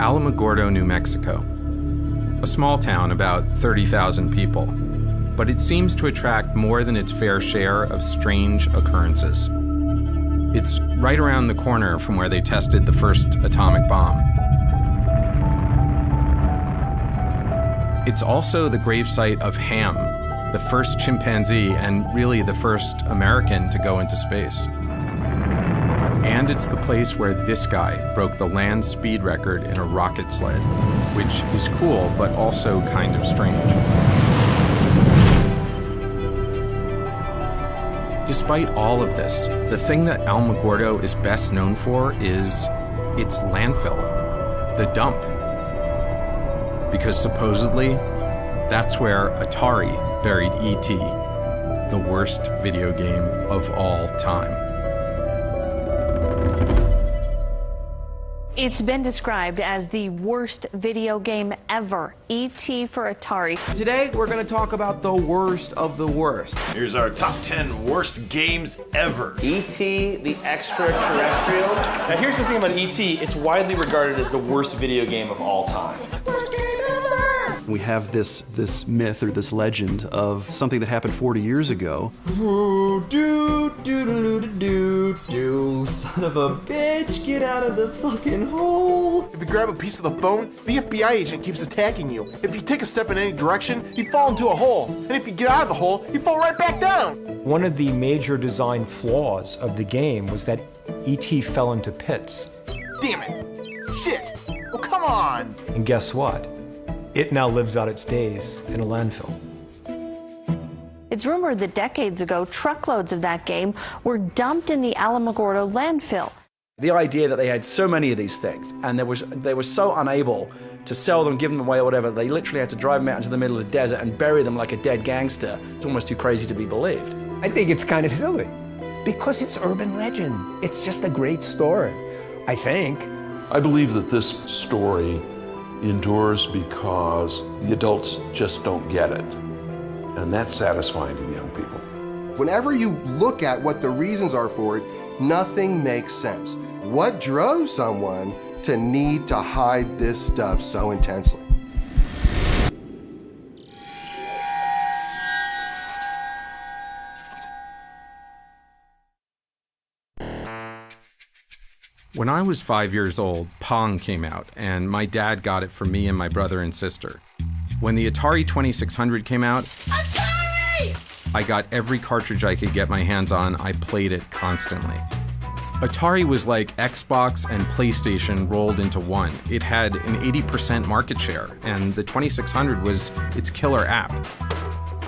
Alamogordo, New Mexico. A small town, about 30,000 people. But it seems to attract more than its fair share of strange occurrences. It's right around the corner from where they tested the first atomic bomb. It's also the gravesite of Ham, the first chimpanzee and really the first American to go into space. And it's the place where this guy broke the land speed record in a rocket sled, which is cool, but also kind of strange. Despite all of this, the thing that Alamogordo is best known for is its landfill, the dump. Because supposedly, that's where Atari buried E.T., the worst video game of all time. It's been described as the worst video game ever, E.T. for Atari. Today, we're going to talk about the worst of the worst. Here's our top 10 worst games ever. E.T. the extraterrestrial. Now here's the thing about E.T. It's widely regarded as the worst video game of all time. We have this myth or this legend of something that happened 40 years ago. Son of a bitch, get out of the fucking hole. If you grab a piece of the phone, the FBI agent keeps attacking you. If you take a step in any direction, you fall into a hole. And if you get out of the hole, you fall right back down. One of the major design flaws of the game was that E.T. fell into pits. Damn it. Shit. Well, come on. And guess what? It now lives out its days in a landfill. It's rumored that decades ago, truckloads of that game were dumped in the Alamogordo landfill. The idea that they had so many of these things and they were so unable to sell them, give them away or whatever, they literally had to drive them out into the middle of the desert and bury them like a dead gangster. It's almost too crazy to be believed. I think it's kind of silly because it's urban legend. It's just a great story, I think. I believe that this story endures because the adults just don't get it. And that's satisfying to the young people. Whenever you look at what the reasons are for it, nothing makes sense. What drove someone to need to hide this stuff so intensely? When I was 5 years old, Pong came out, and my dad got it for me and my brother and sister. When the Atari 2600 came out, Atari! I got every cartridge I could get my hands on. I played it constantly. Atari was like Xbox and PlayStation rolled into one. It had an 80% market share, and the 2600 was its killer app.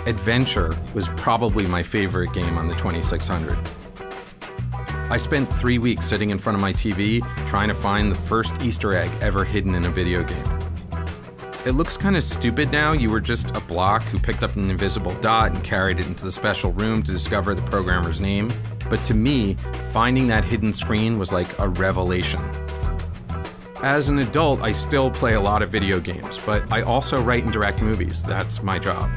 Adventure was probably my favorite game on the 2600. I spent 3 weeks sitting in front of my TV trying to find the first Easter egg ever hidden in a video game. It looks kind of stupid now. You were just a block who picked up an invisible dot and carried it into the special room to discover the programmer's name. But to me, finding that hidden screen was like a revelation. As an adult, I still play a lot of video games, but I also write and direct movies. That's my job.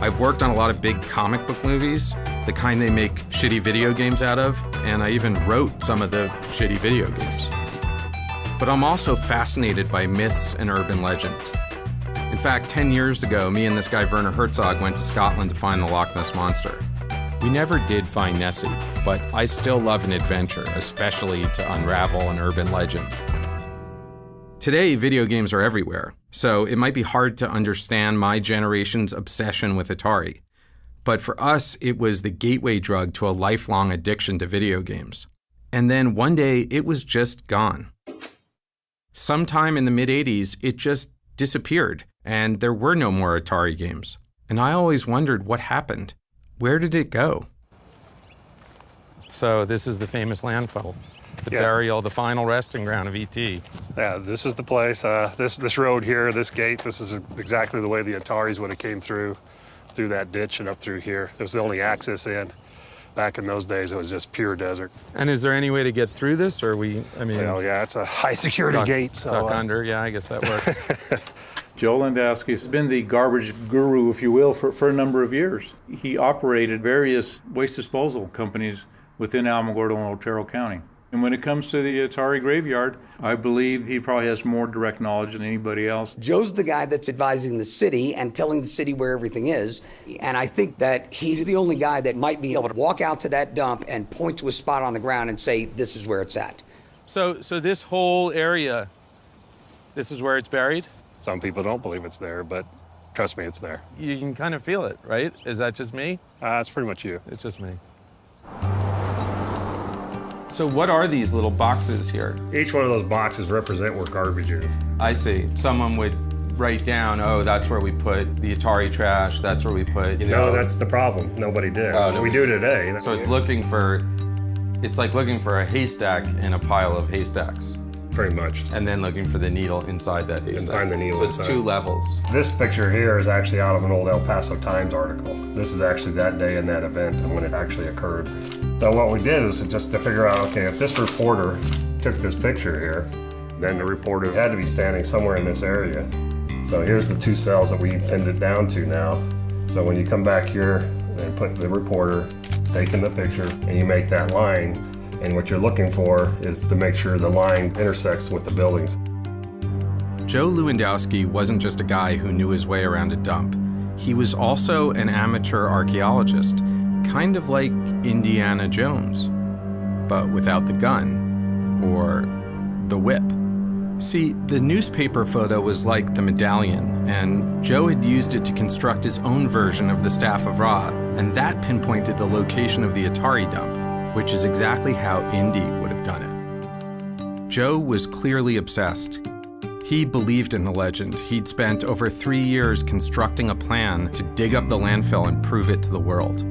I've worked on a lot of big comic book movies, the kind they make shitty video games out of, and I even wrote some of the shitty video games. But I'm also fascinated by myths and urban legends. In fact, 10 years ago, me and this guy Werner Herzog went to Scotland to find the Loch Ness Monster. We never did find Nessie, but I still love an adventure, especially to unravel an urban legend. Today, video games are everywhere, so it might be hard to understand my generation's obsession with Atari. But for us, it was the gateway drug to a lifelong addiction to video games. And then one day, it was just gone. Sometime in the mid-'80s, it just disappeared, and there were no more Atari games. And I always wondered what happened. Where did it go? So this is the famous landfill, the burial, the final resting ground of E.T. Yeah, this is the place. This road here, this gate, this is exactly the way the Ataris would have came through that ditch and up through here. It was the only access in. Back in those days, it was just pure desert. And is there any way to get through this, or Well, yeah, it's a high security gate. So, tuck under, yeah, I guess that works. Joe Landowski has been the garbage guru, if you will, for a number of years. He operated various waste disposal companies within Alamogordo and Otero County. And when it comes to the Atari graveyard, I believe he probably has more direct knowledge than anybody else. Joe's the guy that's advising the city and telling the city where everything is. And I think that he's the only guy that might be able to walk out to that dump and point to a spot on the ground and say, this is where it's at. So this whole area, this is where it's buried? Some people don't believe it's there, but trust me, it's there. You can kind of feel it, right? Is that just me? It's pretty much you. It's just me. So what are these little boxes here? Each one of those boxes represent where garbage is. I see. Someone would write down, oh, that's where we put the Atari trash, that's where we put, No, that's the problem. Nobody did. We do today. So it's it's like looking for a haystack in a pile of haystacks. Pretty much. And then looking for the needle inside that haystack. The needle so it's inside. 2 levels. This picture here is actually out of an old El Paso Times article. This is actually that day in that event and when it actually occurred. So what we did is just to figure out, okay, if this reporter took this picture here, then the reporter had to be standing somewhere in this area. So here's the 2 cells that we pinned it down to now. So when you come back here and put the reporter, taking the picture, and you make that line, and what you're looking for is to make sure the line intersects with the buildings. Joe Lewandowski wasn't just a guy who knew his way around a dump. He was also an amateur archaeologist, kind of like Indiana Jones, but without the gun, or the whip. See, the newspaper photo was like the medallion, and Joe had used it to construct his own version of the Staff of Ra, and that pinpointed the location of the Atari dump, which is exactly how Indy would have done it. Joe was clearly obsessed. He believed in the legend. He'd spent over 3 years constructing a plan to dig up the landfill and prove it to the world.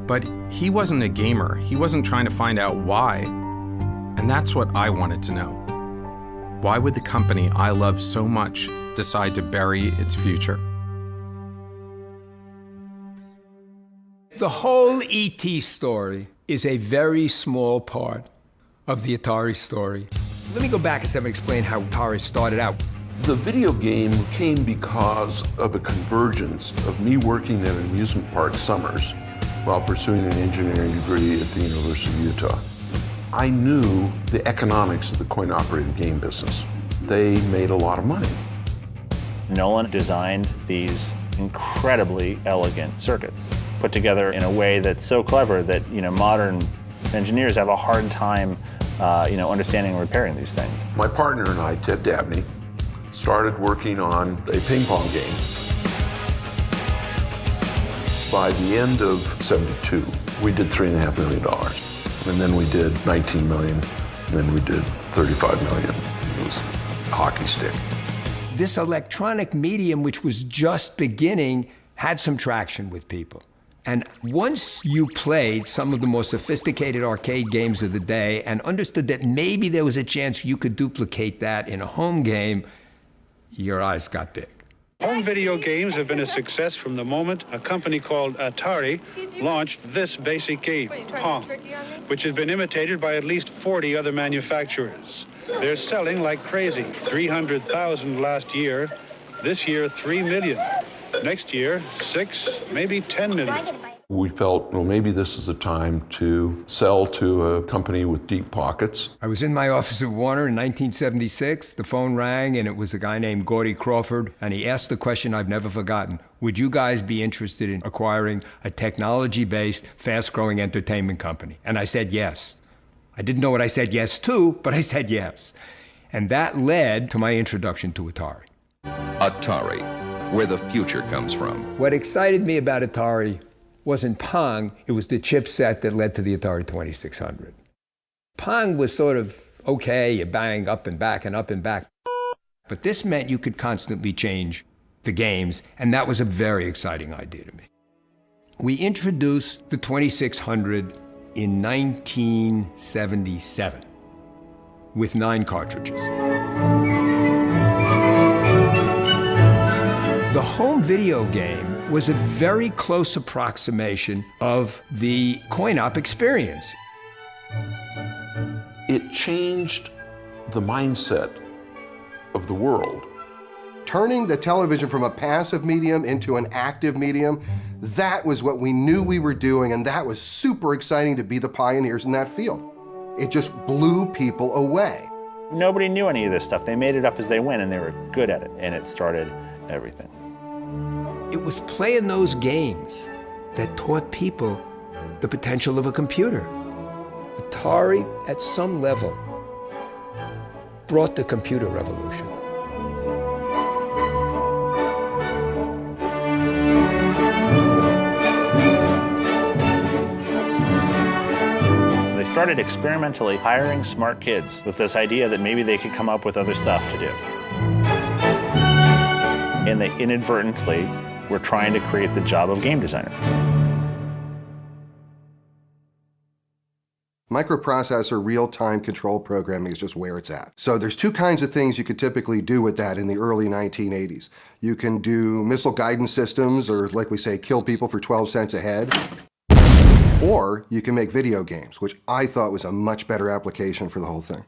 But he wasn't a gamer. He wasn't trying to find out why. And that's what I wanted to know. Why would the company I love so much decide to bury its future? The whole E.T. story is a very small part of the Atari story. Let me go back a step and explain how Atari started out. The video game came because of a convergence of me working at an amusement park summers while pursuing an engineering degree at the University of Utah. I knew the economics of the coin-operated game business. They made a lot of money. Nolan designed these incredibly elegant circuits, put together in a way that's so clever that modern engineers have a hard time understanding and repairing these things. My partner and I, Ted Dabney, started working on a ping pong game. By the end of '72, we did $3.5 million. And then we did 19 million, and then we did 35 million. It was a hockey stick. This electronic medium, which was just beginning, had some traction with people. And once you played some of the most sophisticated arcade games of the day and understood that maybe there was a chance you could duplicate that in a home game, your eyes got big. Home video games have been a success from the moment a company called Atari launched this basic game, Pong, which has been imitated by at least 40 other manufacturers. They're selling like crazy. 300,000 last year. This year, 3 million. Next year, 6, maybe 10 million. We felt, well, maybe this is the time to sell to a company with deep pockets. I was in my office at Warner in 1976. The phone rang, and it was a guy named Gordy Crawford, and he asked the question I've never forgotten. Would you guys be interested in acquiring a technology-based, fast-growing entertainment company? And I said yes. I didn't know what I said yes to, but I said yes. And that led to my introduction to Atari. Atari, where the future comes from. What excited me about Atari wasn't Pong, it was the chipset that led to the Atari 2600. Pong was sort of okay, you bang up and back and up and back. But this meant you could constantly change the games, and that was a very exciting idea to me. We introduced the 2600 in 1977 with 9 cartridges. The home video game was a very close approximation of the coin-op experience. It changed the mindset of the world. Turning the television from a passive medium into an active medium, that was what we knew we were doing, and that was super exciting to be the pioneers in that field. It just blew people away. Nobody knew any of this stuff. They made it up as they went, and they were good at it, and it started everything. It was playing those games that taught people the potential of a computer. Atari, at some level, brought the computer revolution. They started experimentally hiring smart kids with this idea that maybe they could come up with other stuff to do. And they inadvertently were trying to create the job of game designer. Microprocessor real-time control programming is just where it's at. So there's two kinds of things you could typically do with that in the early 1980s. You can do missile guidance systems, or like we say, kill people for 12 cents a head. Or you can make video games, which I thought was a much better application for the whole thing.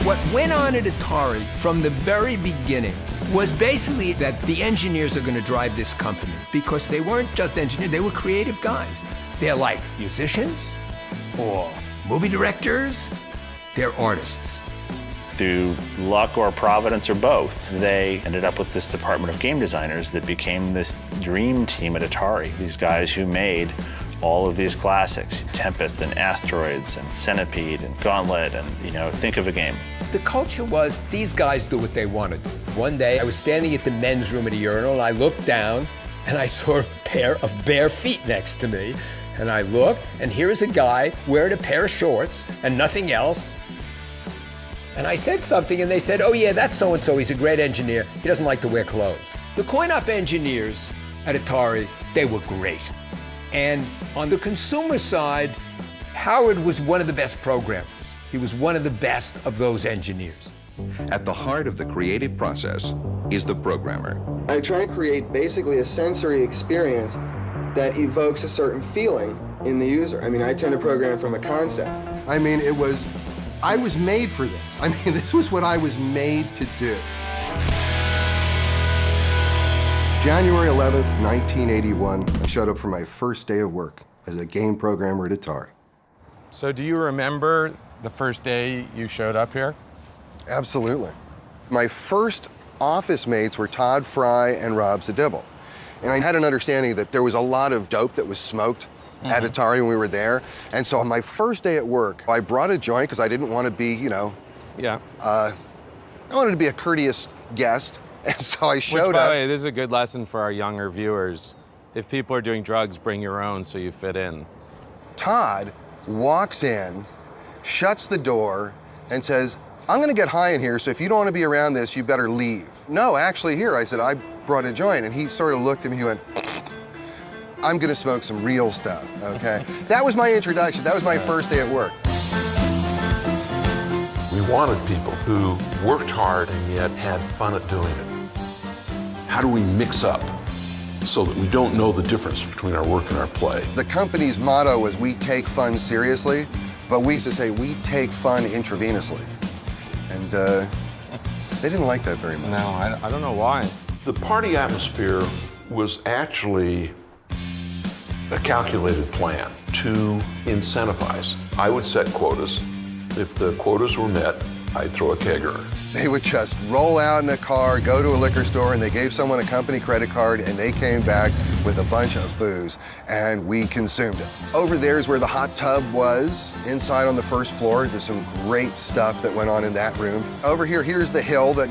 What went on at Atari from the very beginning was basically that the engineers are going to drive this company, because they weren't just engineers, they were creative guys. They're like musicians or movie directors, they're artists. Through luck or providence or both, they ended up with this department of game designers that became this dream team at Atari. These guys who made all of these classics, Tempest and Asteroids and Centipede and Gauntlet and, think of a game. The culture was, these guys do what they want to do. One day, I was standing at the men's room at a urinal, and I looked down, and I saw a pair of bare feet next to me. And I looked, and here is a guy wearing a pair of shorts and nothing else. And I said something, and they said, oh yeah, that's so-and-so, he's a great engineer. He doesn't like to wear clothes. The coin-op engineers at Atari, they were great. And on the consumer side, Howard was one of the best programmers. He was one of the best of those engineers. At the heart of the creative process is the programmer. I try to create basically a sensory experience that evokes a certain feeling in the user. I mean, I tend to program from a concept. I mean, I was made for this. I mean, this was what I was made to do. January 11th, 1981, I showed up for my first day of work as a game programmer at Atari. So do you remember the first day you showed up here? Absolutely. My first office mates were Todd Fry and Rob Zadibble. And I had an understanding that there was a lot of dope that was smoked at Atari when we were there. And so on my first day at work, I brought a joint because I didn't want to be, I wanted to be a courteous guest. And so I showed up. Which, by the way, this is a good lesson for our younger viewers. If people are doing drugs, bring your own so you fit in. Todd walks in, shuts the door, and says, I'm going to get high in here, so if you don't want to be around this, you better leave. No, actually here. I said, I brought a joint. And he sort of looked at me, he went, I'm going to smoke some real stuff, okay? That was my introduction. That was my first day at work. We wanted people who worked hard and yet had fun at doing it. How do we mix up so that we don't know the difference between our work and our play? The company's motto was, we take fun seriously, but we used to say, we take fun intravenously. And they didn't like that very much. No, I don't know why. The party atmosphere was actually a calculated plan to incentivize. I would set quotas. If the quotas were met, I'd throw a kegger. They would just roll out in a car, go to a liquor store, and they gave someone a company credit card, and they came back with a bunch of booze, and we consumed it. Over there is where the hot tub was. Inside on the first floor, there's some great stuff that went on in that room. Over here, here's the hill that,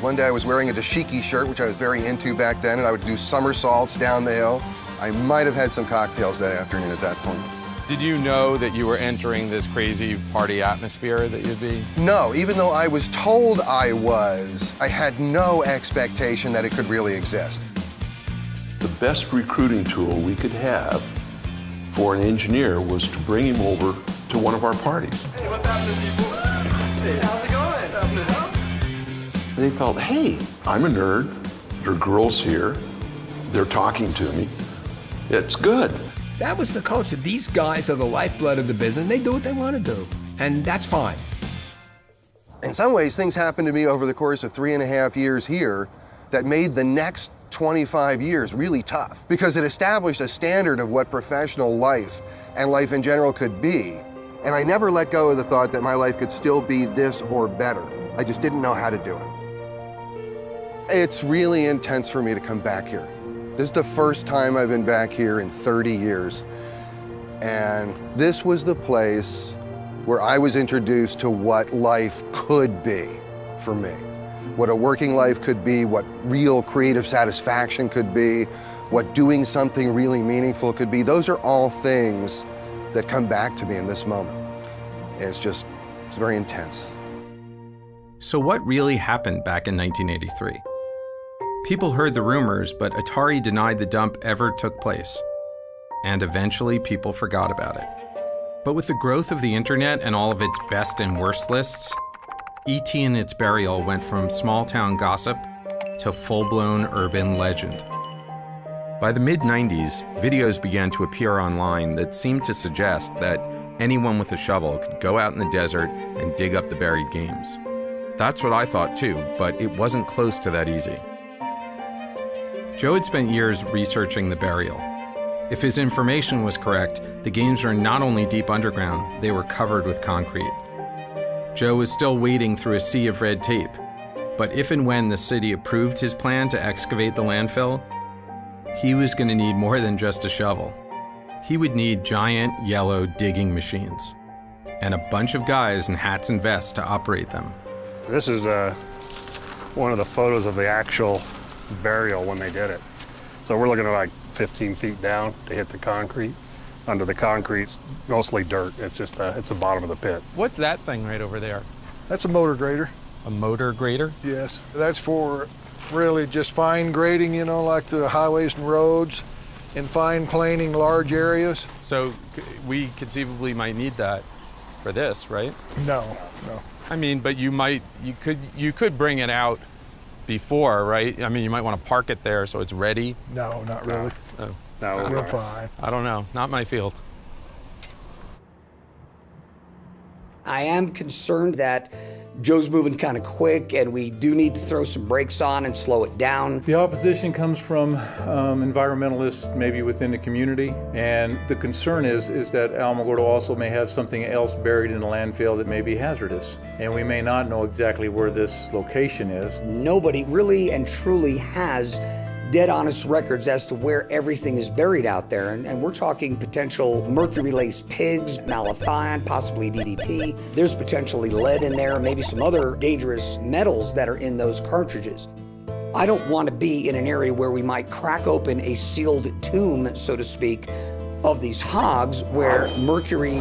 one day I was wearing a dashiki shirt, which I was very into back then, and I would do somersaults down the hill. I might have had some cocktails that afternoon at that point. Did you know that you were entering this crazy party atmosphere that you'd be? No, even though I was told I was, I had no expectation that it could really exist. The best recruiting tool we could have for an engineer was to bring him over to one of our parties. Hey, what's happening, people? Hey, how's it going? And they felt, hey, I'm a nerd. There are girls here. They're talking to me. It's good. That was the culture. These guys are the lifeblood of the business. They do what they want to do, and that's fine. In some ways, things happened to me over the course of 3.5 years here that made the next 25 years really tough, because it established a standard of what professional life and life in general could be And I never let go of the thought that my life could still be this or better. I just didn't know how to do it. It's really intense for me to come back here. This is the first time I've been back here in 30 years. And this was the place where I was introduced to what life could be for me. What a working life could be, what real creative satisfaction could be, what doing something really meaningful could be. Those are all things that come back to me in this moment. And it's very intense. So what really happened back in 1983? People heard the rumors, but Atari denied the dump ever took place. And eventually people forgot about it. But with the growth of the internet and all of its best and worst lists, E.T. and its burial went from small-town gossip to full-blown urban legend. By the mid-90s, videos began to appear online that seemed to suggest that anyone with a shovel could go out in the desert and dig up the buried games. That's what I thought too, but it wasn't close to that easy. Joe had spent years researching the burial. If his information was correct, the games were not only deep underground, they were covered with concrete. Joe was still wading through a sea of red tape, but if and when the city approved his plan to excavate the landfill, he was going to need more than just a shovel. He would need giant yellow digging machines and a bunch of guys in hats and vests to operate them. This is one of the photos of the actual burial when they did it. So we're looking at like 15 feet down to hit the concrete. Under the concrete's mostly dirt. It's just it's the bottom of the pit. What's that thing right over there? That's a motor grader. A motor grader? Yes. That's for really just fine grading, you know, like the highways and roads, and fine planing large areas. So we conceivably might need that for this, right? No. I mean, but you could bring it out before, right? I mean, you might want to park it there so it's ready. No, not really. Oh. No, we're fine. I don't know. Not my field. I am concerned that Joe's moving kind of quick, and we do need to throw some brakes on and slow it down. The opposition comes from environmentalists, maybe within the community, and the concern is that Alamogordo also may have something else buried in the landfill that may be hazardous, and we may not know exactly where this location is. Nobody really and truly has dead honest records as to where everything is buried out there. And we're talking potential mercury-laced pigs, malathion, possibly DDT. There's potentially lead in there, maybe some other dangerous metals that are in those cartridges. I don't want to be in an area where we might crack open a sealed tomb, so to speak, of these hogs where mercury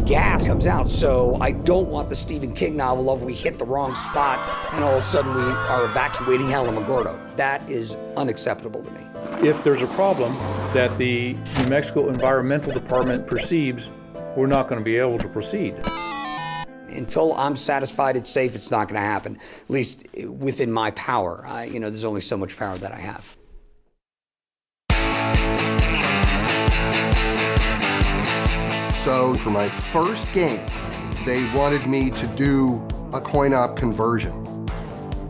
gas comes out. So I don't want the Stephen King novel of we hit the wrong spot and all of a sudden we are evacuating Alamogordo. That is unacceptable to me. If there's a problem that the New Mexico Environmental Department perceives, we're not going to be able to proceed. Until I'm satisfied it's safe, it's not going to happen, at least within my power. There's only so much power that I have. So for my first game, they wanted me to do a coin-op conversion.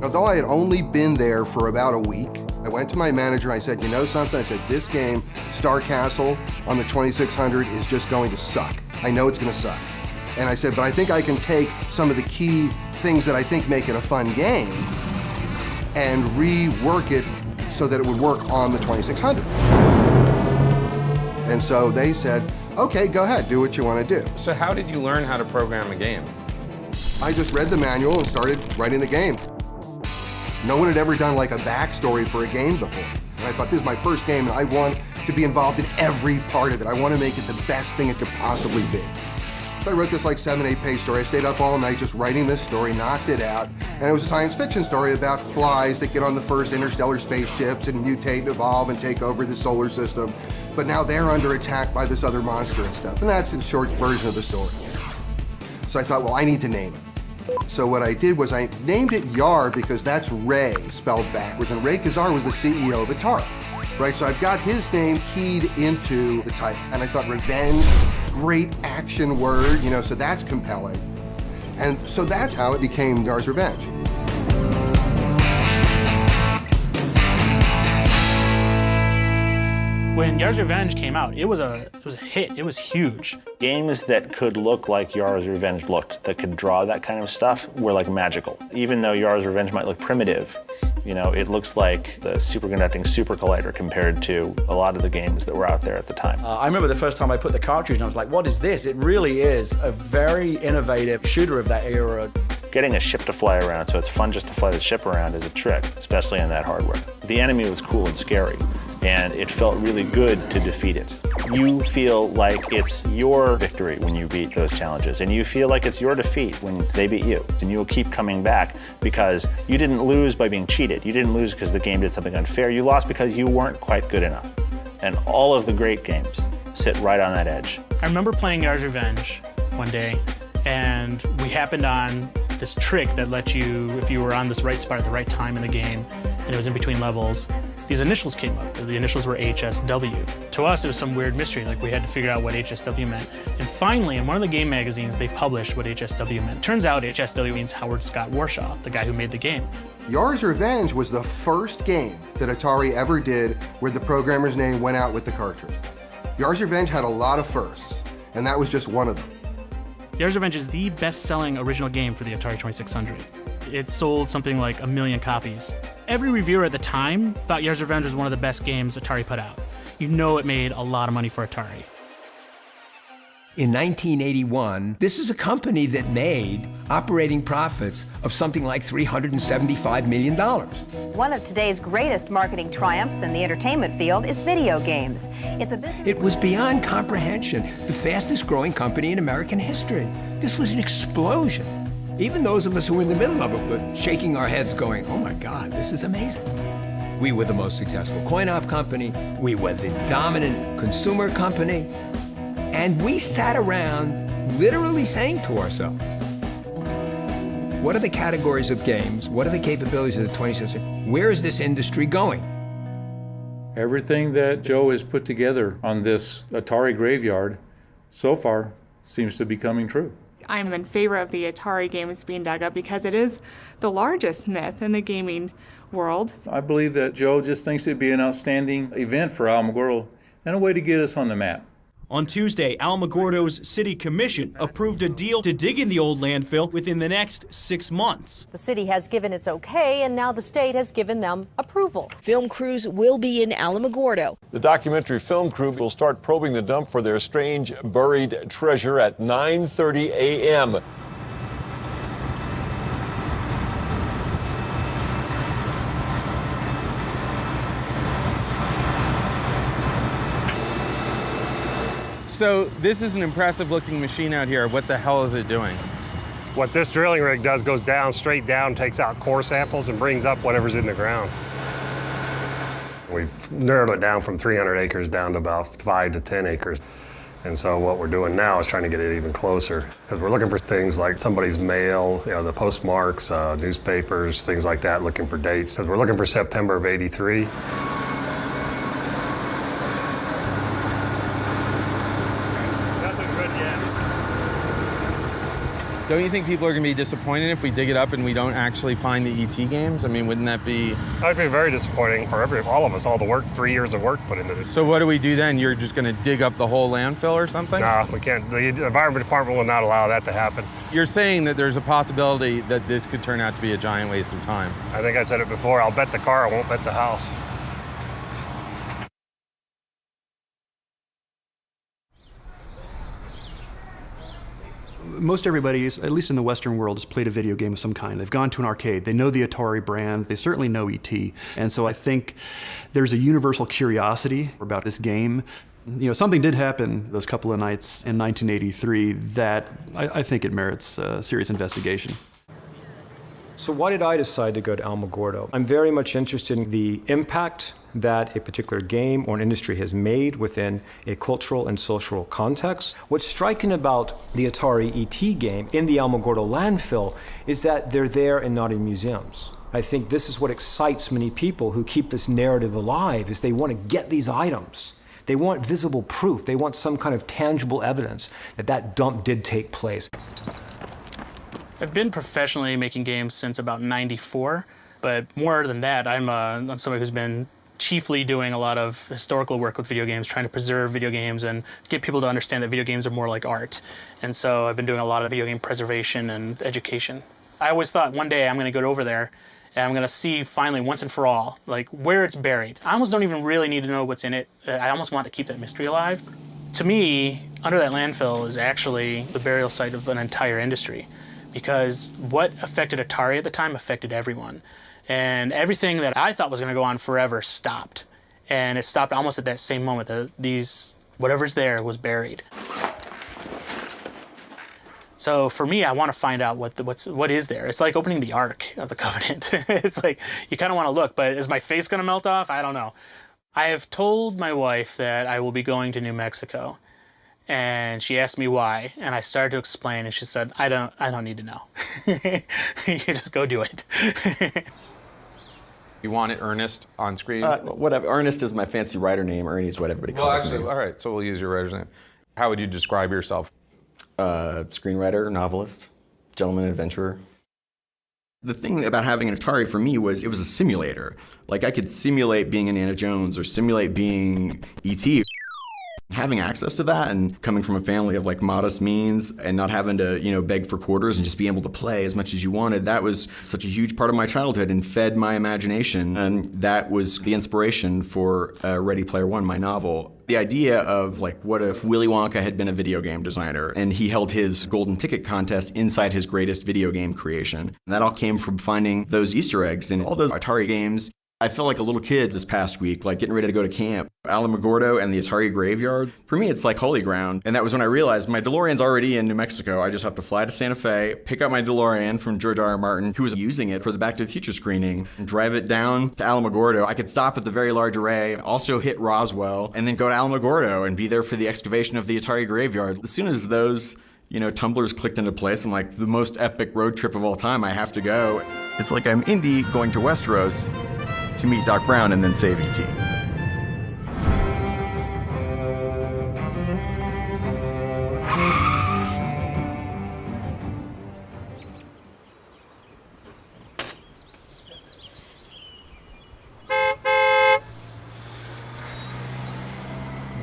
Although I had only been there for about a week, I went to my manager and I said, you know something? I said, this game, Star Castle on the 2600 is just going to suck. I know it's going to suck. And I said, but I think I can take some of the key things that I think make it a fun game and rework it so that it would work on the 2600. And so they said, okay, go ahead, do what you want to do. So how did you learn how to program a game? I just read the manual and started writing the game. No one had ever done like a backstory for a game before. And I thought, this is my first game and I want to be involved in every part of it. I want to make it the best thing it could possibly be. So I wrote this like 7-8 page story. I stayed up all night just writing this story, knocked it out. And it was a science fiction story about flies that get on the first interstellar spaceships and mutate and evolve and take over the solar system. But now they're under attack by this other monster and stuff. And that's a short version of the story. So I thought, well, I need to name it. So what I did was I named it Yar because that's Ray spelled backwards. And Ray Kazar was the CEO of Atari. Right, so I've got his name keyed into the title. And I thought revenge, great action word, so that's compelling. And so that's how it became Yar's Revenge. When Yar's Revenge came out, it was a hit. It was huge. Games that could look like Yar's Revenge looked, that could draw that kind of stuff, were like magical. Even though Yar's Revenge might look primitive, you know, it looks like the superconducting super collider compared to a lot of the games that were out there at the time. I remember the first time I put the cartridge and I was like, what is this? It really is a very innovative shooter of that era. Getting a ship to fly around, so it's fun just to fly the ship around, is a trick, especially in that hardware. The enemy was cool and scary, and it felt really good to defeat it. You feel like it's your victory when you beat those challenges, and you feel like it's your defeat when they beat you. And you will keep coming back because you didn't lose by being cheated. You didn't lose because the game did something unfair. You lost because you weren't quite good enough. And all of the great games sit right on that edge. I remember playing Yar's Revenge one day, and we happened on this trick that let you, if you were on this right spot at the right time in the game, and it was in between levels, these initials came up. The initials were HSW. To us, it was some weird mystery, like we had to figure out what HSW meant. And finally, in one of the game magazines, they published what HSW meant. Turns out HSW means Howard Scott Warshaw, the guy who made the game. Yar's Revenge was the first game that Atari ever did where the programmer's name went out with the cartridge. Yar's Revenge had a lot of firsts, and that was just one of them. Yar's Revenge is the best-selling original game for the Atari 2600. It sold something like 1 million copies. Every reviewer at the time thought Yar's Revenge was one of the best games Atari put out. You know it made a lot of money for Atari. In 1981, this is a company that made operating profits of something like $375 million. One of today's greatest marketing triumphs in the entertainment field is video games. It was beyond comprehension, the fastest growing company in American history. This was an explosion. Even those of us who were in the middle of it were shaking our heads going, oh my God, this is amazing. We were the most successful coin-op company. We were the dominant consumer company. And we sat around literally saying to ourselves, what are the categories of games? What are the capabilities of the 20th century? Where is this industry going? Everything that Joe has put together on this Atari graveyard so far seems to be coming true. I'm in favor of the Atari games being dug up because it is the largest myth in the gaming world. I believe that Joe just thinks it'd be an outstanding event for Alamogordo and a way to get us on the map. On Tuesday, Alamogordo's City Commission approved a deal to dig in the old landfill within the next 6 months. The city has given its okay, and now the state has given them approval. Film crews will be in Alamogordo. The documentary film crew will start probing the dump for their strange buried treasure at 9:30 a.m. So this is an impressive looking machine out here. What the hell is it doing? What this drilling rig does goes down, straight down, takes out core samples and brings up whatever's in the ground. We've narrowed it down from 300 acres down to about 5 to 10 acres. And so what we're doing now is trying to get it even closer. Because we're looking for things like somebody's mail, you know, the postmarks, newspapers, things like that, looking for dates. Because we're looking for September of '83. Don't you think people are going to be disappointed if we dig it up and we don't actually find the ET games? I mean, wouldn't that be... That'd be very disappointing for all of us, all the work, 3 years of work put into this. So what do we do then? You're just going to dig up the whole landfill or something? No, we can't. The Environment Department will not allow that to happen. You're saying that there's a possibility that this could turn out to be a giant waste of time. I think I said it before, I'll bet the car, I won't bet the house. Most everybody, at least in the Western world, has played a video game of some kind. They've gone to an arcade. They know the Atari brand. They certainly know ET. And so I think there's a universal curiosity about this game. You know, something did happen those couple of nights in 1983 that I think it merits a serious investigation. So why did I decide to go to Alamogordo? I'm very much interested in the impact that a particular game or an industry has made within a cultural and social context. What's striking about the Atari ET game in the Alamogordo landfill is that they're there and not in museums. I think this is what excites many people who keep this narrative alive, is they want to get these items. They want visible proof. They want some kind of tangible evidence that that dump did take place. I've been professionally making games since about '94, but more than that, I'm somebody who's been chiefly doing a lot of historical work with video games, trying to preserve video games and get people to understand that video games are more like art. And so I've been doing a lot of video game preservation and education. I always thought one day I'm going to go over there and I'm going to see finally once and for all, like, where it's buried. I almost don't even really need to know what's in it. I almost want to keep that mystery alive. To me, under that landfill is actually the burial site of an entire industry, because what affected Atari at the time affected everyone. And everything that I thought was going to go on forever stopped. And it stopped almost at that same moment that whatever's there was buried. So for me, I want to find out what is there. It's like opening the Ark of the Covenant. It's like, you kind of want to look, but is my face going to melt off? I don't know. I have told my wife that I will be going to New Mexico. And she asked me why, and I started to explain, and she said, I don't need to know. You just go do it. You want it Ernest on screen? Whatever. Ernest is my fancy writer name. Ernie's what everybody calls me. All right, so we'll use your writer's name. How would you describe yourself? Screenwriter, novelist, gentleman adventurer. The thing about having an Atari for me was it was a simulator. Like, I could simulate being Indiana Jones or simulate being E.T. Having access to that and coming from a family of like modest means and not having to, beg for quarters and just being able to play as much as you wanted, that was such a huge part of my childhood and fed my imagination. And that was the inspiration for Ready Player One, my novel. The idea of like, what if Willy Wonka had been a video game designer and he held his golden ticket contest inside his greatest video game creation. And that all came from finding those Easter eggs in all those Atari games. I felt like a little kid this past week, like getting ready to go to camp. Alamogordo and the Atari graveyard, for me it's like holy ground. And that was when I realized my DeLorean's already in New Mexico. I just have to fly to Santa Fe, pick up my DeLorean from George R.R. Martin, who was using it for the Back to the Future screening, and drive it down to Alamogordo. I could stop at the Very Large Array, also hit Roswell, and then go to Alamogordo and be there for the excavation of the Atari graveyard. As soon as those tumblers clicked into place, I'm like, the most epic road trip of all time, I have to go. It's like I'm Indy going to Westeros to meet Doc Brown and then save E.T.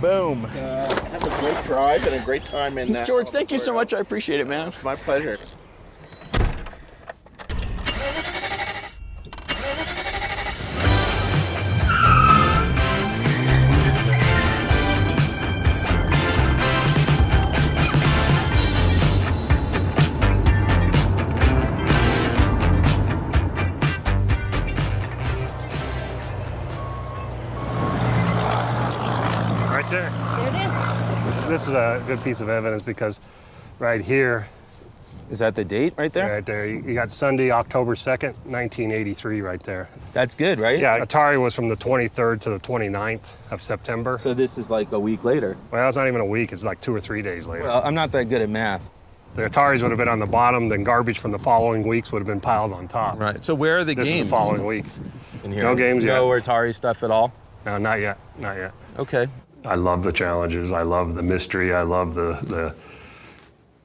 Boom. Have a great drive and a great time in that. George, thank you so much. I appreciate it, man. My pleasure. There it is. This is a good piece of evidence because right here. Is that the date right there? Right there. You got Sunday, October 2nd, 1983 right there. That's good, right? Yeah, Atari was from the 23rd to the 29th of September. So this is like a week later. Well, it's not even a week. It's like 2 or 3 days later. Well, I'm not that good at math. The Ataris would have been on the bottom, then garbage from the following weeks would have been piled on top. Right. So where are the games? This is the following week. In here? No games yet. No Atari stuff at all? No, not yet. Not yet. Okay. I love the challenges. I love the mystery. I love the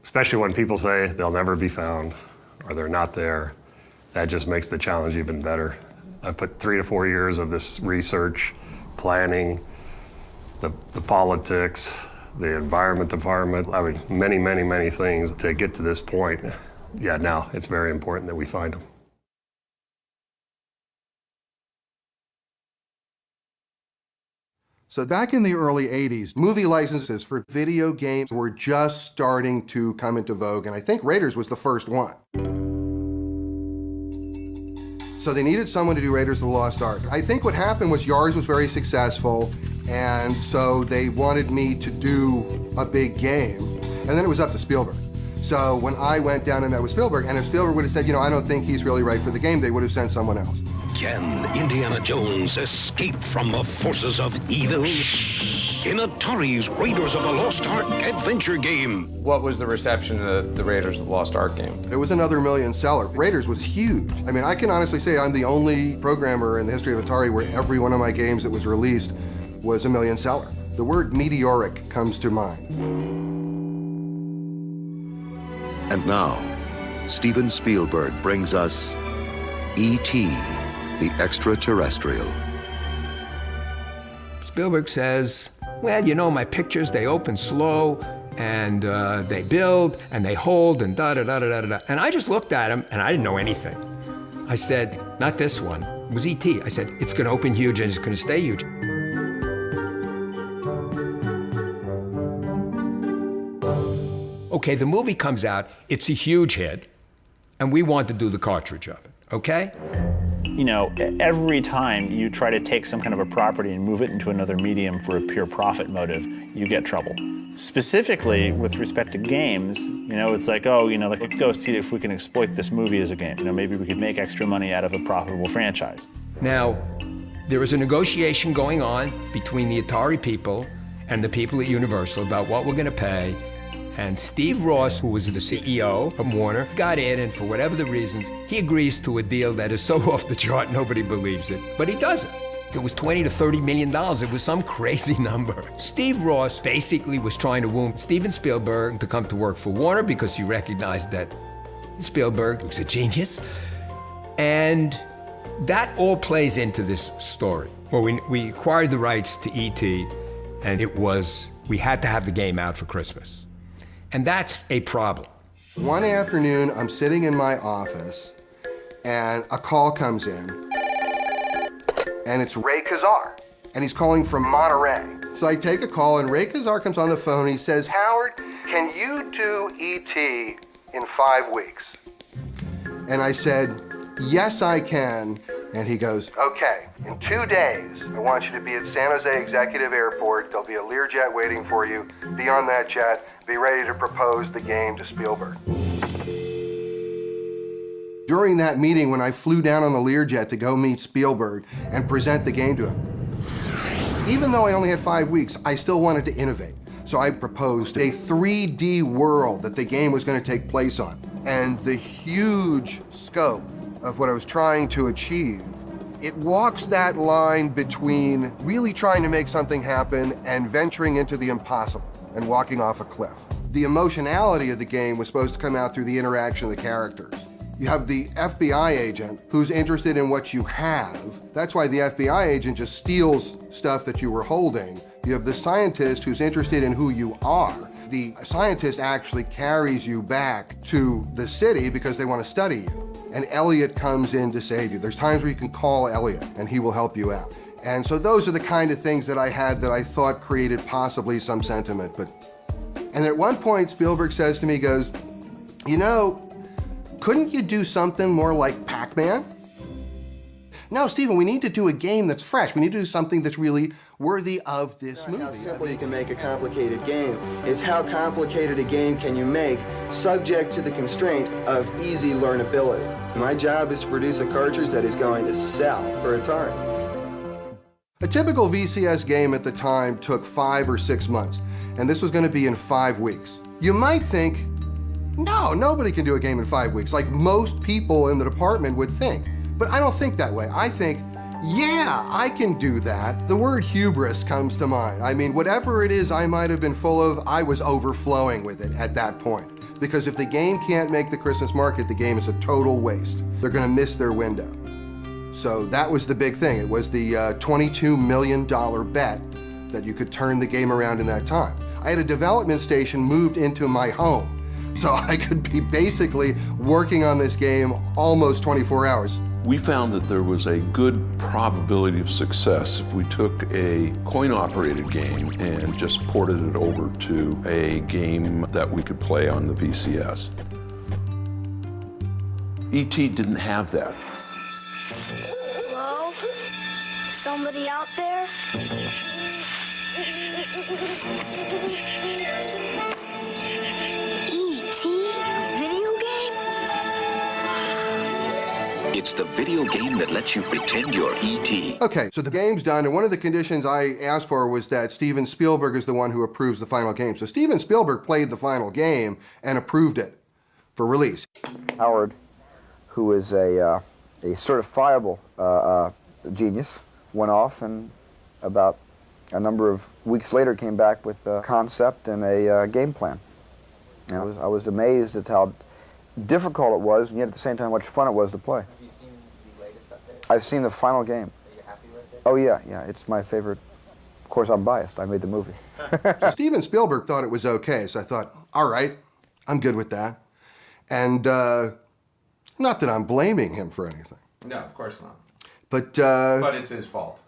especially when people say they'll never be found or they're not there. That just makes the challenge even better. I put 3 to 4 years of this research, planning, the politics, the environment department. I mean, many, many, many things to get to this point. Yeah, now it's very important that we find them. So back in the early 80s, movie licenses for video games were just starting to come into vogue, and I think Raiders was the first one. So they needed someone to do Raiders of the Lost Ark. I think what happened was yours was very successful, and so they wanted me to do a big game, and then it was up to Spielberg. So when I went down and met with Spielberg, and if Spielberg would have said, I don't think he's really right for the game, they would have sent someone else. Can Indiana Jones escape from the forces of evil? In Atari's Raiders of the Lost Ark adventure game. What was the reception of the Raiders of the Lost Ark game? It was another million seller. Raiders was huge. I mean, I can honestly say I'm the only programmer in the history of Atari where every one of my games that was released was a million seller. The word meteoric comes to mind. And now, Steven Spielberg brings us E.T., the extraterrestrial. Spielberg says, well, you know, my pictures, they open slow, and they build, and they hold, and da-da-da-da-da-da. And I just looked at him, and I didn't know anything. I said, not this one. It was E.T. I said, it's going to open huge, and it's going to stay huge. Okay, the movie comes out, it's a huge hit, and we want to do the cartridge of it, okay? You know, every time you try to take some kind of a property and move it into another medium for a pure profit motive, you get trouble. Specifically, with respect to games, you know, it's like, oh, you know, like, let's go see if we can exploit this movie as a game. You know, maybe we could make extra money out of a profitable franchise. Now, there was a negotiation going on between the Atari people and the people at Universal about what we're going to pay. And Steve Ross, who was the CEO of Warner, got in, and for whatever the reasons, he agrees to a deal that is so off the chart, nobody believes it. But he does it. It was $20 to $30 million. It was some crazy number. Steve Ross basically was trying to woo Steven Spielberg to come to work for Warner because he recognized that Spielberg was a genius. And that all plays into this story. Well, we acquired the rights to E.T., and we had to have the game out for Christmas. And that's a problem. One afternoon, I'm sitting in my office, and a call comes in, and it's Ray Kazar, and he's calling from Monterey. So I take a call, and Ray Kazar comes on the phone, and he says, Howard, can you do E.T. in 5 weeks? And I said, yes, I can. And he goes, okay, in 2 days, I want you to be at San Jose Executive Airport. There'll be a Learjet waiting for you. Be on that jet. Be ready to propose the game to Spielberg. During that meeting, when I flew down on the Learjet to go meet Spielberg and present the game to him, even though I only had 5 weeks, I still wanted to innovate. So I proposed a 3D world that the game was going to take place on. And the huge scope of what I was trying to achieve, it walks that line between really trying to make something happen and venturing into the impossible and walking off a cliff. The emotionality of the game was supposed to come out through the interaction of the characters. You have the FBI agent who's interested in what you have. That's why the FBI agent just steals stuff that you were holding. You have the scientist who's interested in who you are. The scientist actually carries you back to the city because they want to study you. And Elliot comes in to save you. There's times where you can call Elliot and he will help you out. And so those are the kind of things that I had that I thought created possibly some sentiment. And at one point, Spielberg says to me, he goes, you know, couldn't you do something more like Pac-Man? No, Stephen, we need to do a game that's fresh. We need to do something that's really worthy of this movie. How simple you can make a complicated game. It's how complicated a game can you make subject to the constraint of easy learnability. My job is to produce a cartridge that is going to sell for Atari. A typical VCS game at the time took 5 or 6 months, and this was going to be in 5 weeks. You might think, no, nobody can do a game in 5 weeks, like most people in the department would think. But I don't think that way. I think, yeah, I can do that. The word hubris comes to mind. I mean, whatever it is I might have been full of, I was overflowing with it at that point. Because if the game can't make the Christmas market, the game is a total waste. They're gonna miss their window. So that was the big thing. It was the $22 million bet that you could turn the game around in that time. I had a development station moved into my home, so I could be basically working on this game almost 24 hours. We found that there was a good probability of success if we took a coin-operated game and just ported it over to a game that we could play on the VCS. E.T. didn't have that. Hello? Somebody out there? E.T.? Video game? It's the video game that lets you pretend you're E.T. Okay, so the game's done, and one of the conditions I asked for was that Steven Spielberg is the one who approves the final game. So Steven Spielberg played the final game and approved it for release. Howard, who is a certifiable genius, went off and about a number of weeks later came back with a concept and a game plan. And I was amazed at how difficult it was, and yet at the same time how much fun it was to play. Have you seen the latest update? I've seen the final game. Are you happy with it? Oh yeah, it's my favorite course, I'm biased. I made the movie. So Steven Spielberg thought it was okay, so I thought, all right, I'm good with that. And not that I'm blaming him for anything. No, of course not. But it's his fault.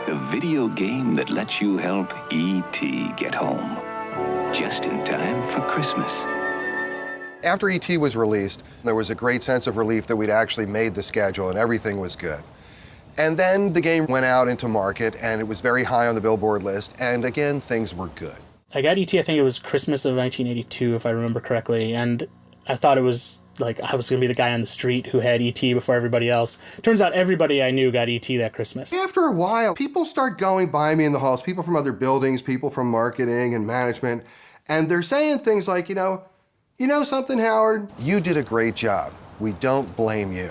A video game that lets you help E.T. get home. Just in time for Christmas. after E.T. was released, there was a great sense of relief that we'd actually made the schedule and everything was good. And then the game went out into market and it was very high on the Billboard list, and again, things were good. I got E.T., I think it was Christmas of 1982, if I remember correctly, and I thought it was like I was going to be the guy on the street who had E.T. before everybody else. Turns out everybody I knew got E.T. that Christmas. After a while, people start going by me in the halls, people from other buildings, people from marketing and management, and they're saying things like, you know something, Howard? You did a great job. We don't blame you.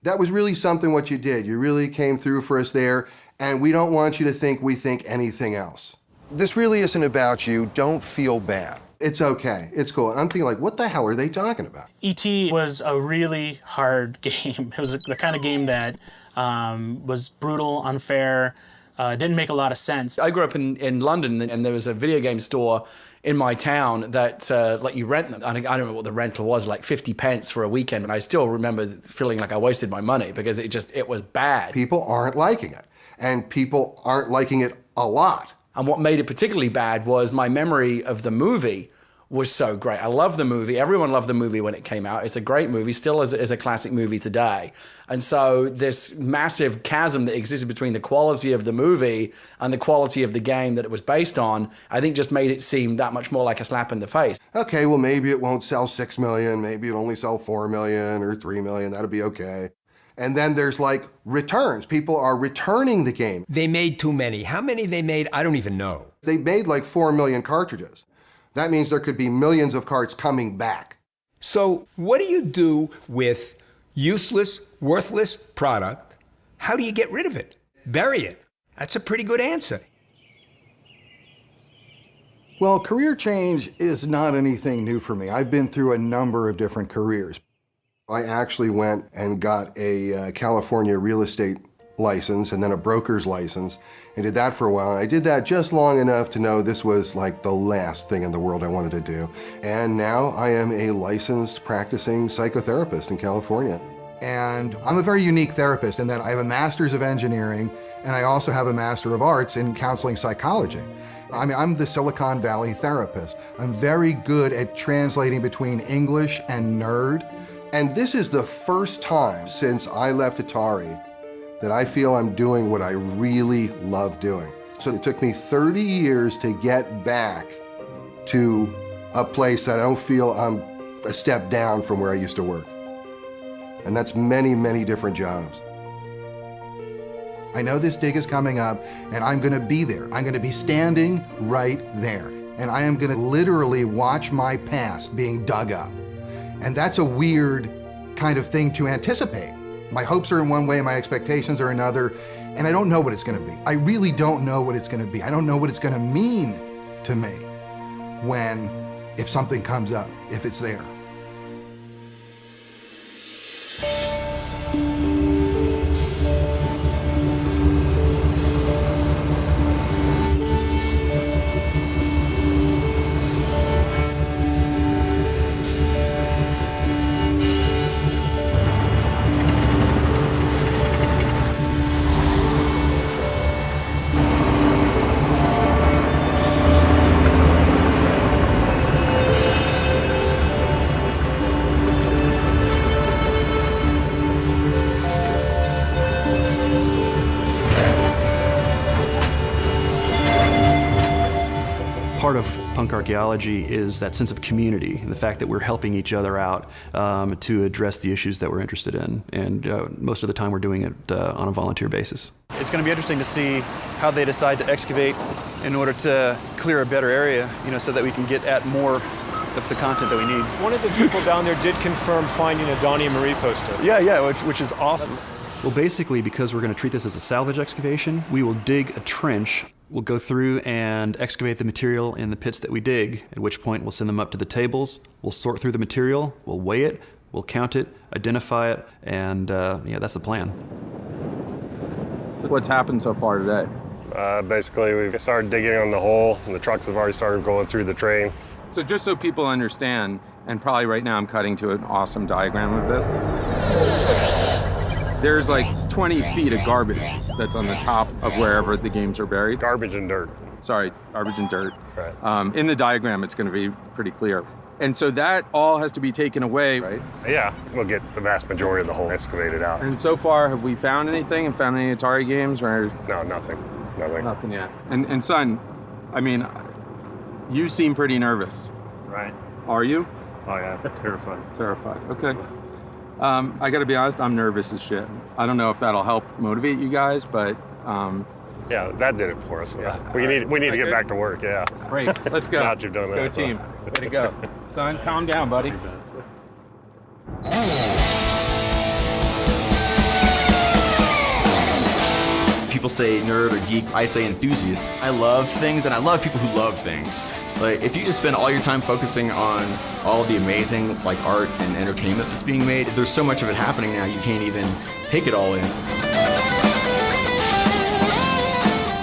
That was really something what you did. You really came through for us there, and we don't want you to think we think anything else. This really isn't about you. Don't feel bad. It's okay. It's cool. And I'm thinking, like, what the hell are they talking about? E.T. was a really hard game. It was the kind of game that was brutal, unfair, didn't make a lot of sense. I grew up in London, and there was a video game store in my town that let you rent them. I don't know what the rental was, like 50 pence for a weekend, and I still remember feeling like I wasted my money because it was bad. People aren't liking it, and people aren't liking it a lot. And what made it particularly bad was my memory of the movie was so great. I love the movie. Everyone loved the movie when it came out. It's a great movie, still is a classic movie today. And so this massive chasm that existed between the quality of the movie and the quality of the game that it was based on, I think just made it seem that much more like a slap in the face. Okay, well, maybe it won't sell 6 million, maybe it'll only sell 4 million or 3 million, that'll be okay. And then there's like returns. People are returning the game. They made too many. How many they made, I don't even know. They made like 4 million cartridges. That means there could be millions of carts coming back. So what do you do with useless, worthless product? How do you get rid of it? Bury it. That's a pretty good answer. Well, career change is not anything new for me. I've been through a number of different careers. I actually went and got a California real estate license and then a broker's license and did that for a while. And I did that just long enough to know this was like the last thing in the world I wanted to do. And now I am a licensed practicing psychotherapist in California. And I'm a very unique therapist in that I have a master's of engineering and I also have a master of arts in counseling psychology. I mean, I'm the Silicon Valley therapist. I'm very good at translating between English and nerd. And this is the first time since I left Atari that I feel I'm doing what I really love doing. So it took me 30 years to get back to a place that I don't feel I'm a step down from where I used to work. And that's many, many different jobs. I know this dig is coming up and I'm gonna be there. I'm gonna be standing right there. And I am gonna literally watch my past being dug up. And that's a weird kind of thing to anticipate. My hopes are in one way, my expectations are another, and I don't know what it's gonna be. I really don't know what it's gonna be. I don't know what it's gonna mean to me if something comes up, if it's there. Part of punk archaeology is that sense of community and the fact that we're helping each other out to address the issues that we're interested in. And most of the time we're doing it on a volunteer basis. It's going to be interesting to see how they decide to excavate in order to clear a better area, so that we can get at more of the content that we need. One of the people down there did confirm finding a Donnie and Marie poster. Yeah, which is awesome. Well, basically, because we're going to treat this as a salvage excavation, we will dig a trench. We'll go through and excavate the material in the pits that we dig, at which point we'll send them up to the tables, we'll sort through the material, we'll weigh it, we'll count it, identify it, and that's the plan. So what's happened so far today? Basically, we've started digging on the hole, and the trucks have already started going through the train. So just so people understand, and probably right now I'm cutting to an awesome diagram of this. There's like 20 feet of garbage that's on the top of wherever the games are buried. Garbage and dirt. Sorry, garbage and dirt. Right. In the diagram, it's going to be pretty clear. And so that all has to be taken away, right? Yeah, we'll get the vast majority of the hole excavated out. And so far, have we found anything and found any Atari games? Or no, nothing. Nothing. Nothing yet. And son, I mean, you seem pretty nervous. Right. Are you? Oh yeah, terrified. Terrified, okay. I gotta be honest, I'm nervous as shit. I don't know if that'll help motivate you guys, but yeah, that did it for us. Yeah. We need to get back to work, yeah. Great, let's go. Glad you've done that. Go team, way to go. Son, calm down, buddy. People say nerd or geek, I say enthusiast. I love things and I love people who love things. Like, if you just spend all your time focusing on all the amazing like art and entertainment that's being made, there's so much of it happening now you can't even take it all in.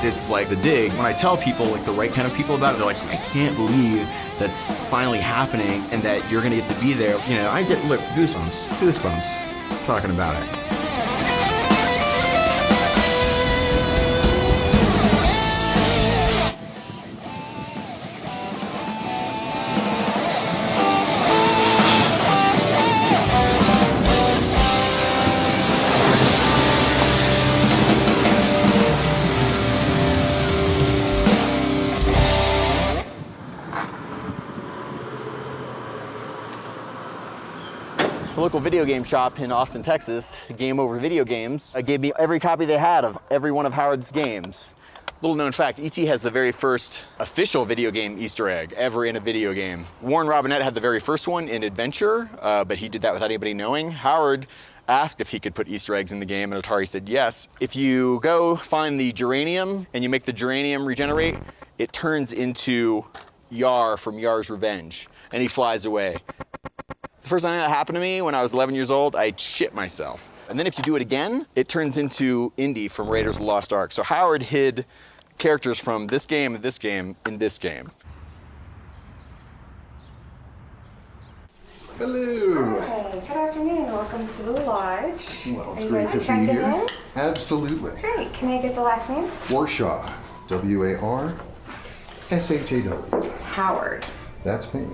It's like The Dig. When I tell people, like the right kind of people about it, they're like, I can't believe that's finally happening and that you're gonna get to be there. You know, I get, look, goosebumps talking about it. Local video game shop in Austin, Texas, Game Over Video Games, gave me every copy they had of every one of Howard's games. Little known fact, E.T. has the very first official video game Easter egg ever in a video game. Warren Robinette had the very first one in Adventure, but he did that without anybody knowing. Howard asked if he could put Easter eggs in the game, and Atari said yes. If you go find the geranium and you make the geranium regenerate, it turns into Yar from Yar's Revenge, and he flies away. The first time that happened to me when I was 11 years old, I shit myself. And then if you do it again, it turns into Indy from Raiders of the Lost Ark. So Howard hid characters from this game and this game in this game. Hello. Hi, good afternoon. Welcome to the lodge. Well, it's great to see you here. Absolutely. Great. Can I get the last name? Warshaw. W-A-R-S-H-A-W. Howard. That's me.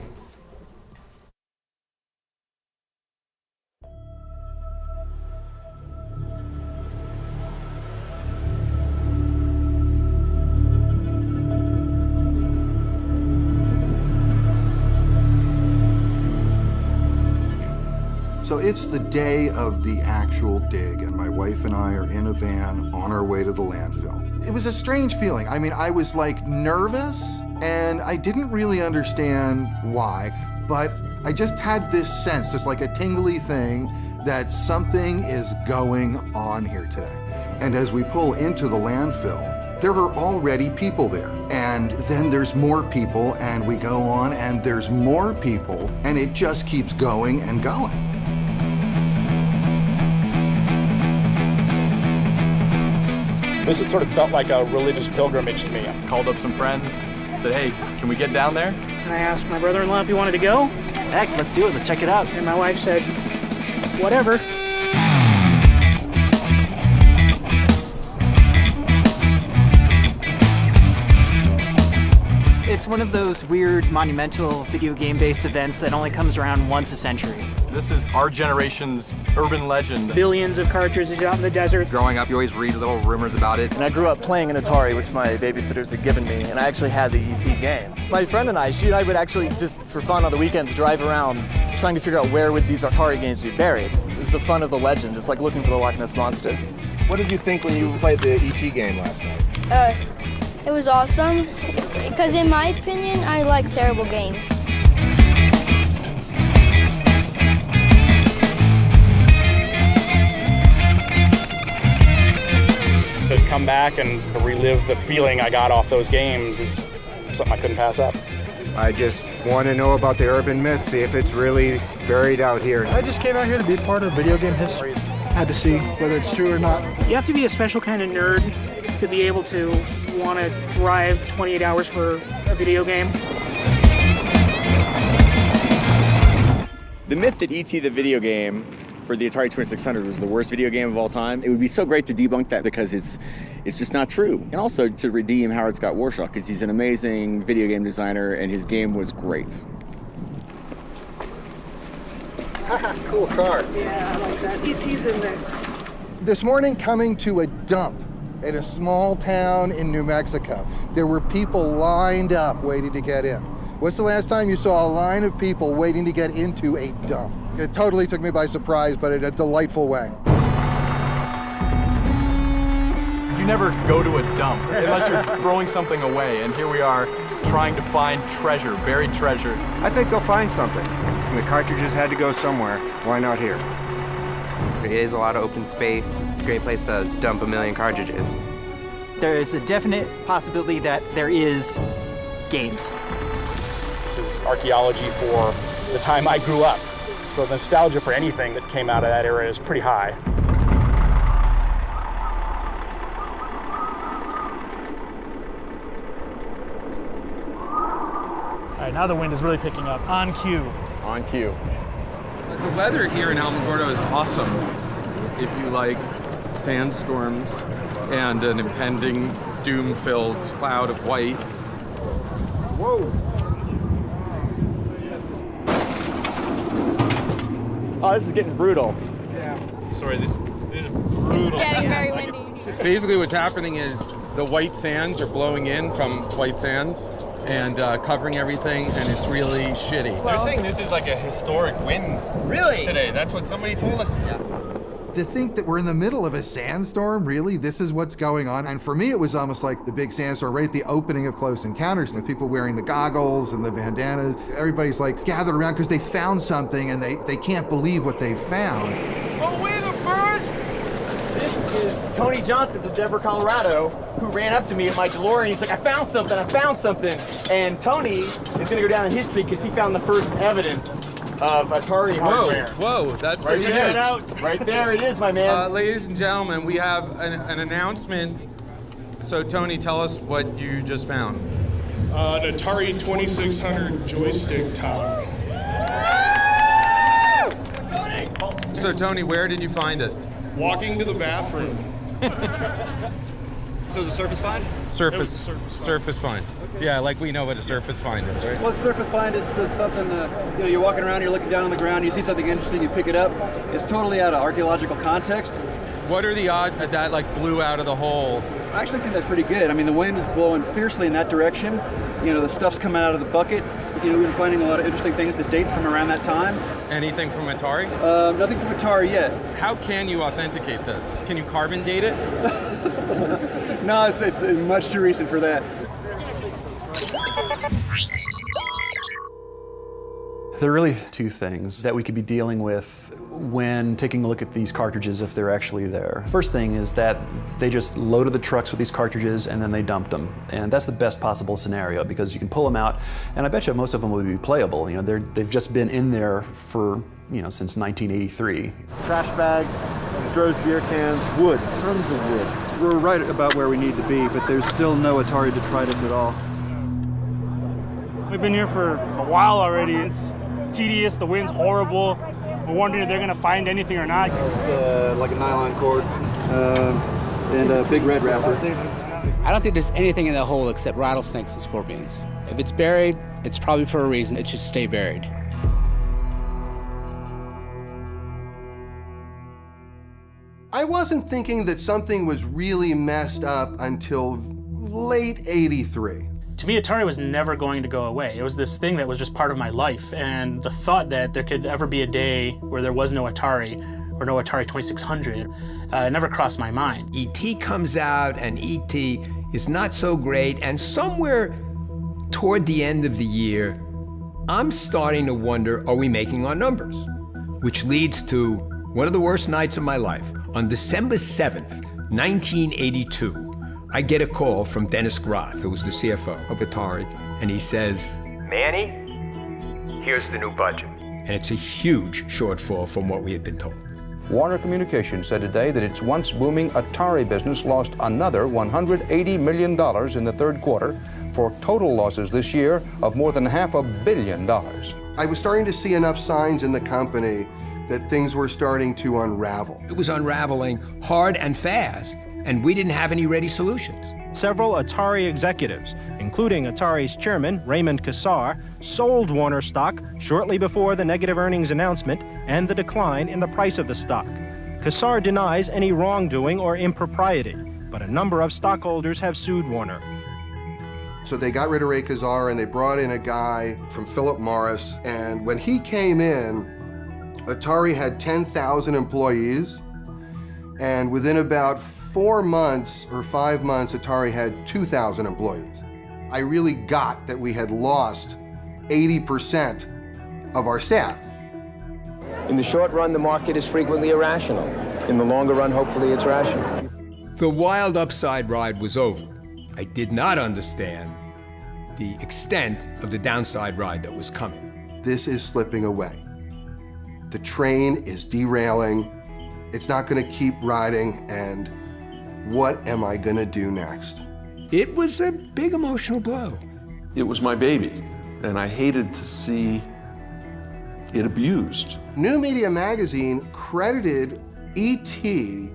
So it's the day of the actual dig, and my wife and I are in a van on our way to the landfill. It was a strange feeling. I mean, I was like nervous, and I didn't really understand why, but I just had this sense, just like a tingly thing, that something is going on here today. And as we pull into the landfill, there are already people there. And then there's more people, and we go on, and there's more people, and it just keeps going and going. This sort of felt like a religious pilgrimage to me. I called up some friends, said, hey, can we get down there? And I asked my brother-in-law if he wanted to go. Heck, let's do it, let's check it out. And my wife said, whatever. It's one of those weird, monumental video game-based events that only comes around once a century. This is our generation's urban legend. Billions of cartridges out in the desert. Growing up, you always read little rumors about it. And I grew up playing an Atari, which my babysitters had given me, and I actually had the E.T. game. My friend and I, she and I would actually, just for fun on the weekends, drive around trying to figure out where would these Atari games be buried. It was the fun of the legend. It's like looking for the Loch Ness Monster. What did you think when you played the E.T. game last night? It was awesome, because in my opinion, I like terrible games. To come back and relive the feeling I got off those games is something I couldn't pass up. I just want to know about the urban myth, see if it's really buried out here. I just came out here to be part of video game history. Had to see whether it's true or not. You have to be a special kind of nerd to be able to want to drive 28 hours for a video game. The myth that E.T. the video game for the Atari 2600 was the worst video game of all time, it would be so great to debunk that because it's just not true. And also to redeem Howard Scott Warshaw because he's an amazing video game designer and his game was great. Cool car. Yeah, I like that. E.T.'s in there. This morning, coming to a dump in a small town in New Mexico, there were people lined up waiting to get in. What's the last time you saw a line of people waiting to get into a dump? It totally took me by surprise, but in a delightful way. You never go to a dump unless you're throwing something away, and here we are trying to find treasure, buried treasure. I think they'll find something. The cartridges had to go somewhere. Why not here? It is a lot of open space. Great place to dump a million cartridges. There is a definite possibility that there is games. This is archaeology for the time I grew up. So the nostalgia for anything that came out of that era is pretty high. All right, now the wind is really picking up. On cue. On cue. The weather here in Alamogordo is awesome if you like sandstorms and an impending doom-filled cloud of white. Whoa! Oh, this is getting brutal. Yeah. Sorry, this is brutal. It's getting very windy. Basically what's happening is the white sands are blowing in from white sands and covering everything, and it's really shitty. They're saying this is like a historic wind. Really? Today, that's what somebody told us. Yeah. To think that we're in the middle of a sandstorm, really, this is what's going on. And for me, it was almost like the big sandstorm right at the opening of Close Encounters. The people wearing the goggles and the bandanas, everybody's like gathered around because they found something and they can't believe what they found. Oh, we're the first! This is Tony Johnson from Denver, Colorado, who ran up to me in my DeLorean. He's like, I found something. And Tony is gonna go down in history because he found the first evidence of Atari hardware. Whoa, that's Right pretty there. huge. Right there it is, my man. Ladies and gentlemen, we have an announcement. So Tony, tell us what you just found. An Atari 2600 joystick tower. So Tony, where did you find it? Walking to the bathroom. So it's a surface find? Surface find. Yeah, like we know what a surface find is, right? Well, a surface find is something, you're walking around, you're looking down on the ground, you see something interesting, you pick it up. It's totally out of archaeological context. What are the odds that that like blew out of the hole? I actually think that's pretty good. I mean, the wind is blowing fiercely in that direction. You know, the stuff's coming out of the bucket. You know, we've been finding a lot of interesting things that date from around that time. Anything from Atari? Nothing from Atari yet. How can you authenticate this? Can you carbon date it? No, it's much too recent for that. There are really two things that we could be dealing with when taking a look at these cartridges if they're actually there. First thing is that they just loaded the trucks with these cartridges and then they dumped them. And that's the best possible scenario because you can pull them out and I bet you most of them will be playable. You know, they've just been in there for, since 1983. Trash bags, Stroh's beer cans, wood, tons of wood. We're right about where we need to be, but there's still no Atari detritus at all. We've been here for a while already. It's tedious, the wind's horrible. We're wondering if they're gonna find anything or not. It's like a nylon cord and a big red wrapper. I don't think there's anything in that hole except rattlesnakes and scorpions. If it's buried, it's probably for a reason. It should stay buried. I wasn't thinking that something was really messed up until late '83. To me, Atari was never going to go away. It was this thing that was just part of my life, and the thought that there could ever be a day where there was no Atari, or no Atari 2600, never crossed my mind. E.T. comes out, and E.T. is not so great, and somewhere toward the end of the year, I'm starting to wonder, are we making our numbers? Which leads to one of the worst nights of my life. On December 7th, 1982, I get a call from Dennis Groth, who was the CFO of Atari, and he says, Manny, here's the new budget. And it's a huge shortfall from what we had been told. Warner Communications said today that its once booming Atari business lost another $180 million in the third quarter, for total losses this year of more than $500 million. I was starting to see enough signs in the company that things were starting to unravel. It was unraveling hard and fast, and we didn't have any ready solutions. Several Atari executives, including Atari's chairman, Raymond Kassar, sold Warner stock shortly before the negative earnings announcement and the decline in the price of the stock. Kassar denies any wrongdoing or impropriety, but a number of stockholders have sued Warner. So they got rid of Ray Kassar and they brought in a guy from Philip Morris. And when he came in, Atari had 10,000 employees. And within about 4 months or 5 months, Atari had 2,000 employees. I really got that we had lost 80% of our staff. In the short run, the market is frequently irrational. In the longer run, hopefully it's rational. The wild upside ride was over. I did not understand the extent of the downside ride that was coming. This is slipping away. The train is derailing. It's not going to keep riding, and what am I going to do next? It was a big emotional blow. It was my baby, and I hated to see it abused. New Media Magazine credited E.T.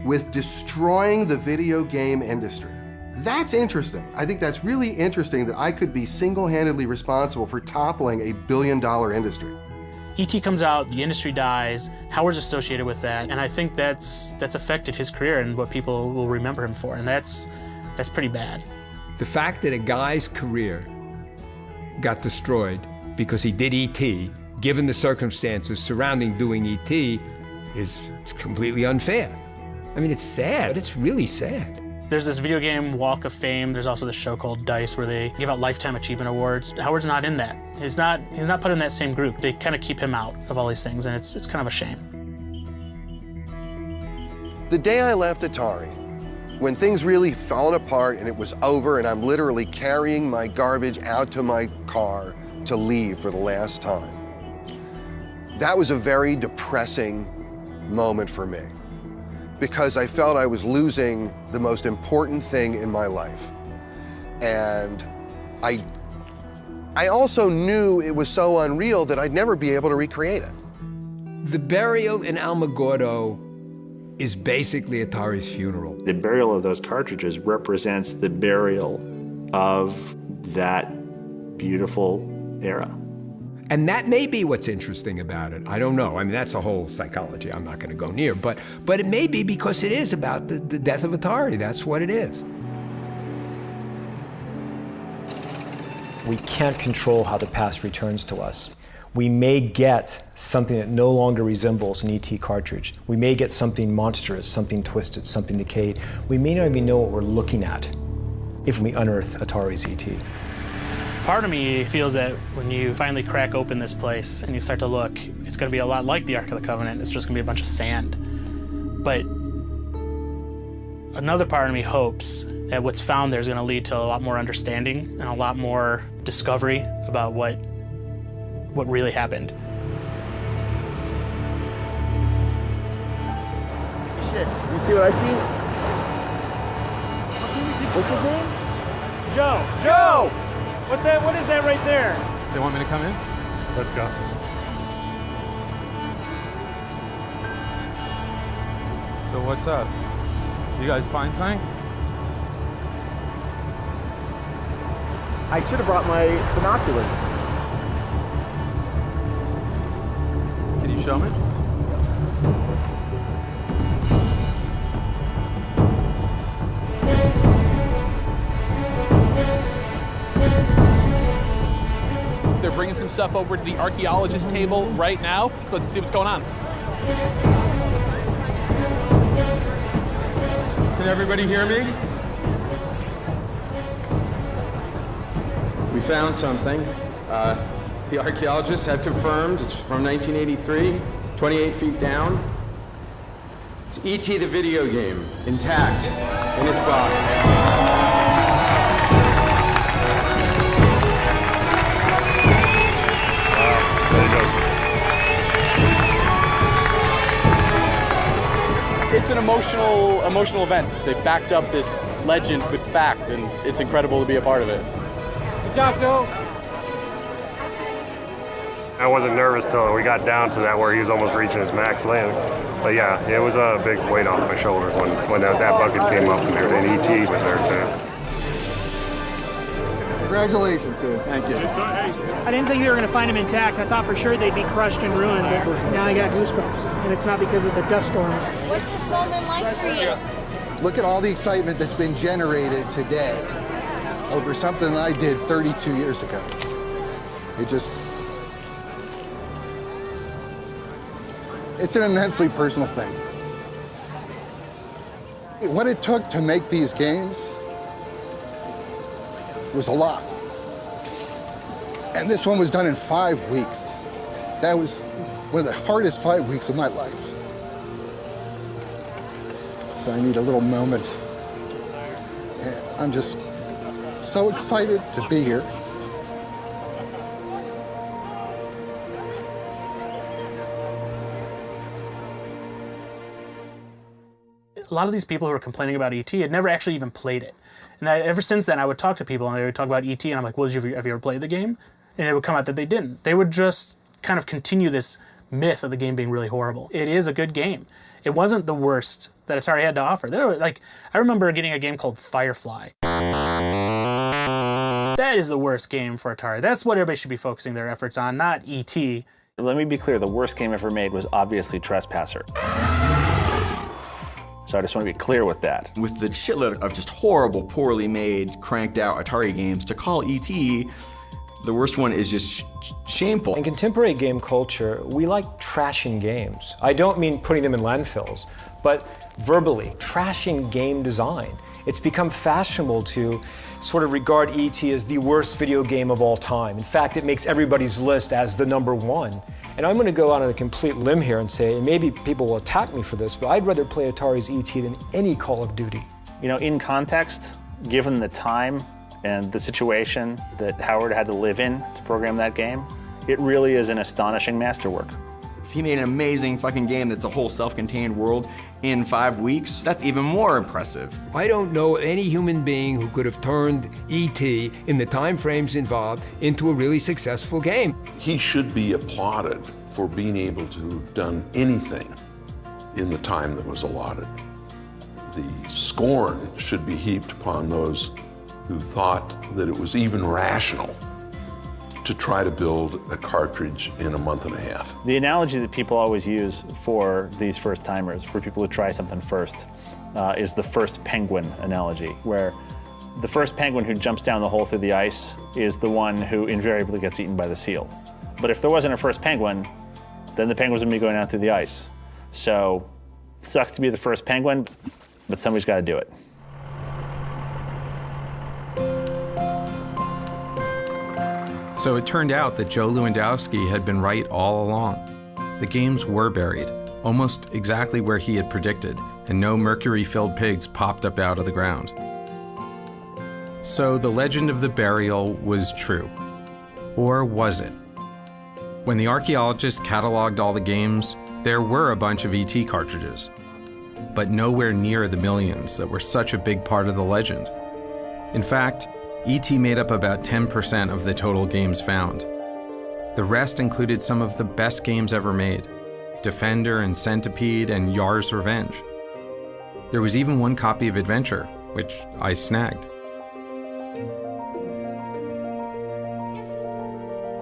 with destroying the video game industry. That's interesting. I think that's really interesting that I could be single-handedly responsible for toppling a billion-dollar industry. E.T. comes out, the industry dies, Howard's associated with that, and I think that's affected his career and what people will remember him for, and that's pretty bad. The fact that a guy's career got destroyed because he did E.T., given the circumstances surrounding doing E.T., it's completely unfair. I mean, it's sad. It's really sad. There's this video game walk of fame. There's also this show called DICE where they give out lifetime achievement awards. Howard's not in that. He's not put in that same group. They kind of keep him out of all these things, and it's kind of a shame. The day I left Atari, when things really fell apart and it was over and I'm literally carrying my garbage out to my car to leave for the last time, that was a very depressing moment for me, because I felt I was losing the most important thing in my life. And I also knew it was so unreal that I'd never be able to recreate it. The burial in Alamogordo is basically Atari's funeral. The burial of those cartridges represents the burial of that beautiful era. And that may be what's interesting about it. I don't know. I mean, that's a whole psychology I'm not going to go near. But it may be because it is about the death of Atari. That's what it is. We can't control how the past returns to us. We may get something that no longer resembles an ET cartridge. We may get something monstrous, something twisted, something decayed. We may not even know what we're looking at if we unearth Atari's ET. Part of me feels that when you finally crack open this place and you start to look, it's going to be a lot like the Ark of the Covenant. It's just going to be a bunch of sand. But another part of me hopes that what's found there is going to lead to a lot more understanding and a lot more discovery about what really happened. Shit, you see what I see? What's his name? Joe! Joe! What's that? What is that right there? They want me to come in? Let's go. So what's up? You guys find something? I should have brought my binoculars. Can you show me? They're bringing some stuff over to the archaeologist table right now. Let's see what's going on. Can everybody hear me? We found something. The archaeologists have confirmed it's from 1983, 28 feet down. It's E.T. the video game, intact in its box. emotional event. They backed up this legend with fact, and it's incredible to be a part of it. Good job, Joe. I wasn't nervous till we got down to that where he was almost reaching his max limit. But yeah, it was a big weight off my shoulders when that bucket came up and ET was there too. Congratulations, dude. Thank you. I didn't think they were going to find them intact. I thought for sure they'd be crushed and ruined, but now I got goosebumps. And it's not because of the dust storms. What's this moment like for you? Look at all the excitement that's been generated today over something that I did 32 years ago. It's an immensely personal thing. What it took to make these games was a lot. And this one was done in 5 weeks. That was one of the hardest 5 weeks of my life. So I need a little moment. And I'm just so excited to be here. A lot of these people who are complaining about ET had never actually even played it. And ever since then, I would talk to people and they would talk about ET, and I'm like, well, have you ever played the game? And it would come out that they didn't. They would just kind of continue this myth of the game being really horrible. It is a good game. It wasn't the worst that Atari had to offer. There were, like, I remember getting a game called Firefly. That is the worst game for Atari. That's what everybody should be focusing their efforts on, not ET. Let me be clear, the worst game ever made was obviously Trespasser. So I just want to be clear with that. With the shitload of just horrible, poorly made, cranked out Atari games, to call E.T. the worst one is just shameful. In contemporary game culture, we like trashing games. I don't mean putting them in landfills, but verbally, trashing game design. It's become fashionable to sort of regard E.T. as the worst video game of all time. In fact, it makes everybody's list as the #1. And I'm going to go out on a complete limb here and say, and maybe people will attack me for this, but I'd rather play Atari's E.T. than any Call of Duty. You know, in context, given the time and the situation that Howard had to live in to program that game, it really is an astonishing masterwork. If he made an amazing fucking game that's a whole self-contained world in 5 weeks, that's even more impressive. I don't know any human being who could have turned E.T. in the time frames involved into a really successful game. He should be applauded for being able to have done anything in the time that was allotted. The scorn should be heaped upon those who thought that it was even rational to try to build a cartridge in a month and a half. The analogy that people always use for these first-timers, for people who try something first, is the first penguin analogy, where the first penguin who jumps down the hole through the ice is the one who invariably gets eaten by the seal. But if there wasn't a first penguin, then the penguins would be going down through the ice. So, sucks to be the first penguin, but somebody's got to do it. So it turned out that Joe Lewandowski had been right all along. The games were buried, almost exactly where he had predicted, and no mercury-filled pigs popped up out of the ground. So the legend of the burial was true. Or was it? When the archaeologists cataloged all the games, there were a bunch of ET cartridges, but nowhere near the millions that were such a big part of the legend. In fact, E.T. made up about 10% of the total games found. The rest included some of the best games ever made: Defender and Centipede and Yar's Revenge. There was even one copy of Adventure, which I snagged.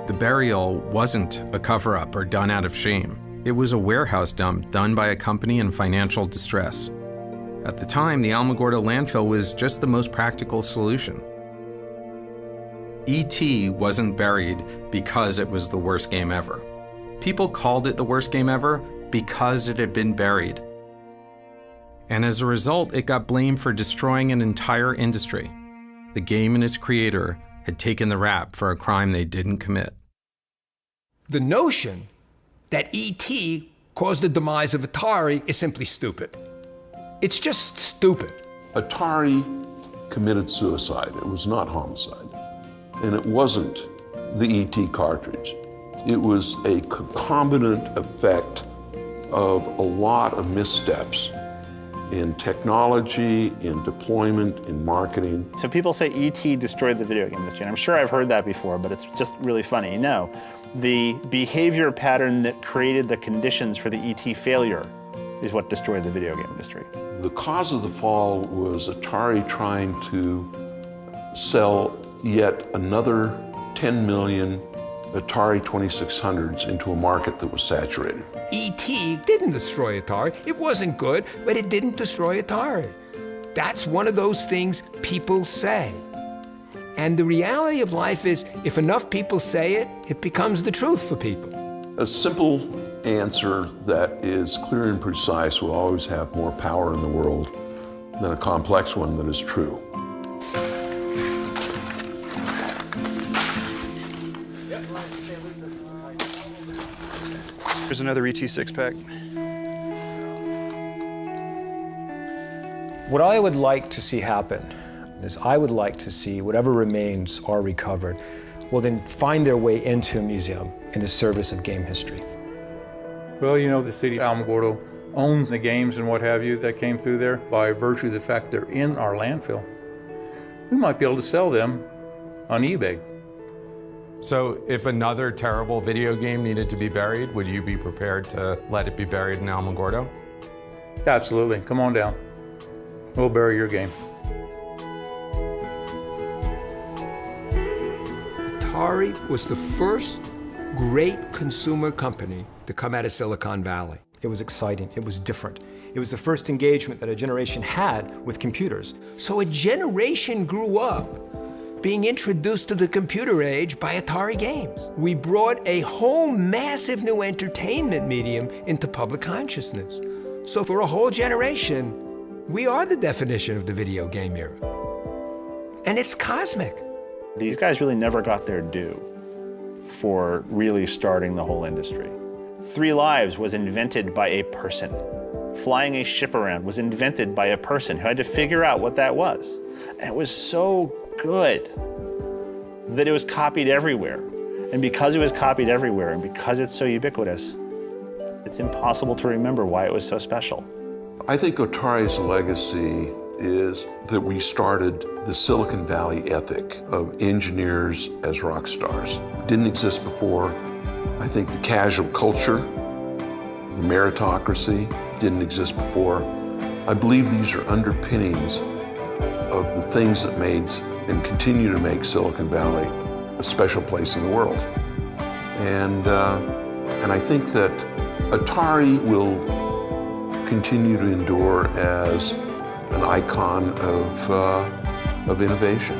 The burial wasn't a cover-up or done out of shame. It was a warehouse dump done by a company in financial distress. At the time, the Alamogordo landfill was just the most practical solution. E.T. wasn't buried because it was the worst game ever. People called it the worst game ever because it had been buried. And as a result, it got blamed for destroying an entire industry. The game and its creator had taken the rap for a crime they didn't commit. The notion that E.T. caused the demise of Atari is simply stupid. It's just stupid. Atari committed suicide. It was not homicide. And it wasn't the E.T. cartridge. It was a concomitant effect of a lot of missteps in technology, in deployment, in marketing. So people say E.T. destroyed the video game industry, and I'm sure I've heard that before, but it's just really funny. No, the behavior pattern that created the conditions for the E.T. failure is what destroyed the video game industry. The cause of the fall was Atari trying to sell yet another 10 million Atari 2600s into a market that was saturated. E.T. didn't destroy Atari. It wasn't good, but it didn't destroy Atari. That's one of those things people say. And the reality of life is, if enough people say it, it becomes the truth for people. A simple answer that is clear and precise will always have more power in the world than a complex one that is true. Here's another ET six-pack. What I would like to see happen is I would like to see whatever remains are recovered will then find their way into a museum in the service of game history. Well, you know, the city of Alamogordo owns the games and what have you that came through there by virtue of the fact they're in our landfill. We might be able to sell them on eBay. So if another terrible video game needed to be buried, would you be prepared to let it be buried in Alamogordo? Absolutely. Come on down. We'll bury your game. Atari was the first great consumer company to come out of Silicon Valley. It was exciting. It was different. It was the first engagement that a generation had with computers. So a generation grew up being introduced to the computer age by Atari games. We brought a whole massive new entertainment medium into public consciousness. So for a whole generation, we are the definition of the video game era. And it's cosmic. These guys really never got their due for really starting the whole industry. 3 Lives was invented by a person. Flying a ship around was invented by a person who had to figure out what that was. And it was so good that it was copied everywhere. And because it was copied everywhere and because it's so ubiquitous, it's impossible to remember why it was so special. I think Atari's legacy is that we started the Silicon Valley ethic of engineers as rock stars. It didn't exist before. I think the casual culture, the meritocracy didn't exist before. I believe these are underpinnings of the things that made and continue to make Silicon Valley a special place in the world. And I think that Atari will continue to endure as an icon of innovation.